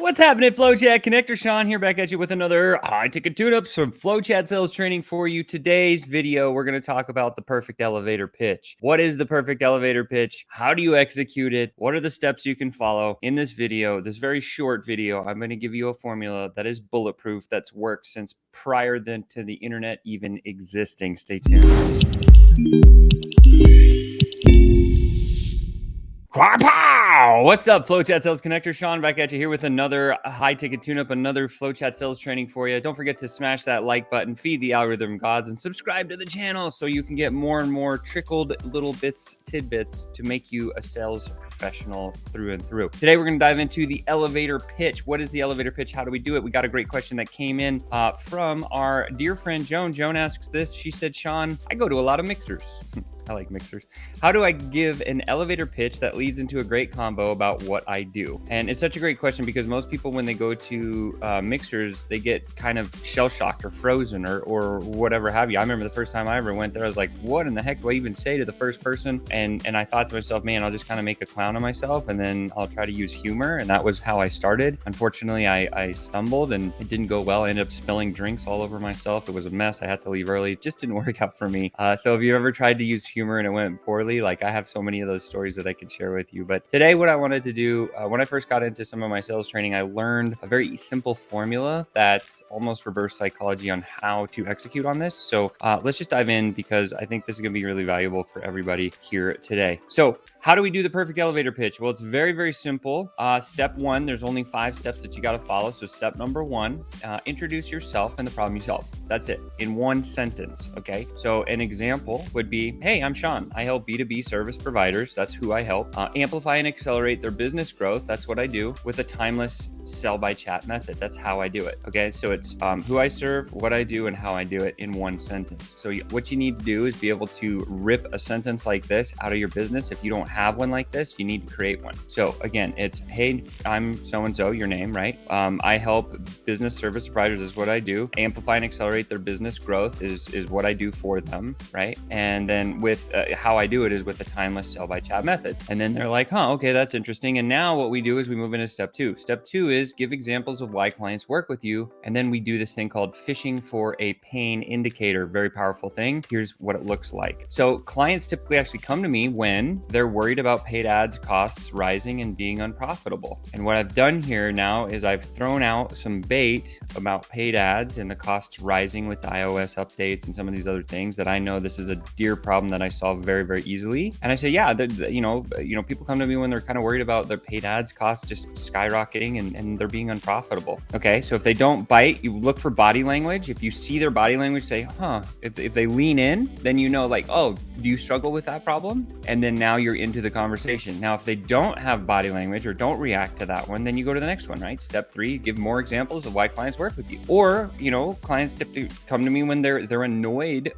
What's happening, FlowChat Connector? Sean here, back at you with another high-ticket tune-ups from FlowChat sales training for you. Today's video, we're going to talk about the perfect elevator pitch. What is the perfect elevator pitch? How do you execute it? What are the steps you can follow? In this video, this very short video, I'm going to give you a formula that is bulletproof, that's worked since prior to the internet even existing. Stay tuned. What's up, FlowChat Sales Connector? Sean back at you here with another high-ticket tune-up, another FlowChat sales training for you. Don't forget to smash that like button, feed the algorithm gods, and subscribe to the channel so you can get more and more trickled little tidbits to make you a sales professional through and through. Today, we're going to dive into the elevator pitch. What is the elevator pitch? How do we do it? We got a great question that came in from our dear friend, Joan. Joan asks this. She said, Sean, I go to a lot of mixers. I like mixers. How do I give an elevator pitch that leads into a great combo about what I do? And it's such a great question because most people, when they go to mixers, they get kind of shell-shocked or frozen or whatever have you. I remember the first time I ever went there, I was like, what in the heck do I even say to the first person? And I thought to myself, man, I'll just kind of make a clown of myself and then I'll try to use humor. And that was how I started. Unfortunately, I stumbled and it didn't go well. I ended up spilling drinks all over myself. It was a mess. I had to leave early. It just didn't work out for me. So if you ever tried to use humor and it went poorly, like I have so many of those stories that I can share with you. But today, what I wanted to do, when I first got into some of my sales training, I learned a very simple formula that's almost reverse psychology on how to execute on this. So let's just dive in because I think this is going to be really valuable for everybody here today. So how do we do the perfect elevator pitch? Well, it's very, very simple. Step one, there's only 5 steps that you got to follow. So step number 1, introduce yourself and the problem you solve. That's it, in one sentence. Okay. So an example would be, hey, I'm Sean. I help B2B service providers. That's who I help. Amplify and accelerate their business growth. That's what I do with a timeless sell by chat method. That's how I do it. Okay. So it's who I serve, what I do, and how I do it in one sentence. So what you need to do is be able to rip a sentence like this out of your business. If you don't have one like this, you need to create one. So again, it's, hey, I'm so-and-so, your name, right? I help business service providers is what I do. Amplify and accelerate their business growth is what I do for them, right? And then with how I do it is with a timeless sell by chat method. And then they're like, huh, okay, that's interesting. And now what we do is we move into step 2. Step 2 is give examples of why clients work with you. And then we do this thing called fishing for a pain indicator. Very powerful thing. Here's what it looks like. So clients typically actually come to me when they're worried about paid ads costs rising and being unprofitable. And what I've done here now is I've thrown out some bait about paid ads and the costs rising with the iOS updates and some of these other things that I know this is a dear problem that I solve very, very easily. And I say, yeah, people come to me when they're kind of worried about their paid ads costs just skyrocketing and they're being unprofitable. Okay, so if they don't bite, you look for body language. If you see their body language, say, huh, if they lean in, then you know, like, oh, do you struggle with that problem? And then now you're into the conversation. Now, if they don't have body language or don't react to that one, then you go to the next one, right? Step 3, give more examples of why clients work with you. Or, clients typically come to me when they're annoyed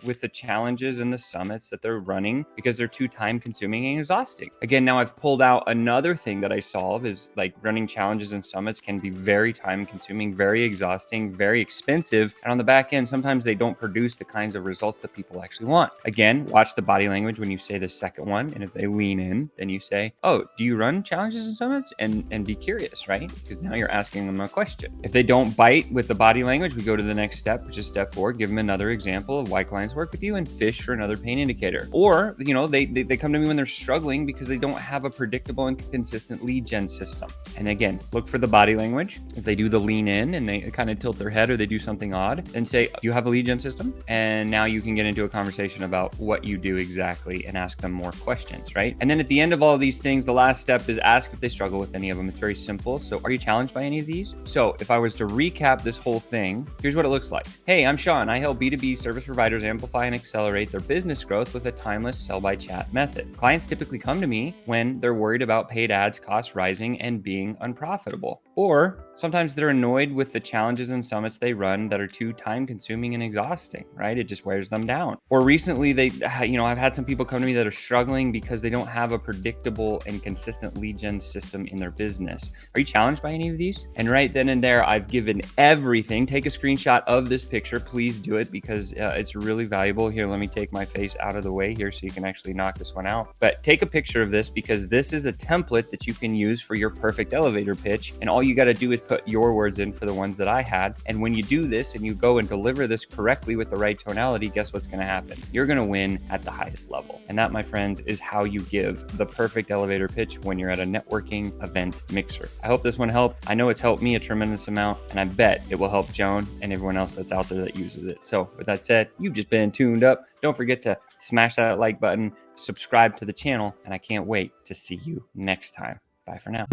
with the challenges and the summits that they're running because they're too time consuming and exhausting. Again, now I've pulled out another thing that I solve is like running challenges and summits can be very time consuming, very exhausting, very expensive. And on the back end, sometimes they don't produce the kinds of results that people actually want. Again, watch the body language when you say the second one. And if they lean in, then you say, oh, do you run challenges and summits? And be curious, right? Because now you're asking them a question. If they don't bite with the body language, we go to the next step, which is step 4, give them another example of why clients work with you and fish for another pain indicator. Or, they come to me when they're struggling because they don't have a predictable and consistent lead gen system. And again, look for the body language. If they do the lean in and they kind of tilt their head or they do something odd, then say, do you have a lead gen system? And now you can get into a conversation about what you do exactly and ask them more questions, right? And then at the end of all of these things, the last step is ask if they struggle with any of them. It's very simple. So are you challenged by any of these? So if I was to recap this whole thing, here's what it looks like. Hey, I'm Sean. I help B2B service providers amplify and accelerate their business growth with a timeless sell by chat method. Clients typically come to me when they're worried about paid ads costs rising and being unprofitable. Or sometimes they're annoyed with the challenges and summits they run that are too time consuming and exhausting, right? It just wears them down. Or recently I've had some people come to me that are struggling because they don't have a predictable and consistent lead gen system in their business. Are you challenged by any of these? And right then and there, I've given everything. Take a screenshot of this picture. Please do it because it's really valuable. Here, let me take my face out of the way here so you can actually knock this one out. But take a picture of this because this is a template that you can use for your perfect elevator elevator pitch. And all you got to do is put your words in for the ones that I had. And when you do this and you go and deliver this correctly with the right tonality, guess what's going to happen? You're going to win at the highest level. And that, my friends, is how you give the perfect elevator pitch when you're at a networking event mixer. I hope this one helped. I know it's helped me a tremendous amount, and I bet it will help Joan and everyone else that's out there that uses it. So with that said, you've just been tuned up. Don't forget to smash that like button, subscribe to the channel, and I can't wait to see you next time. Bye for now.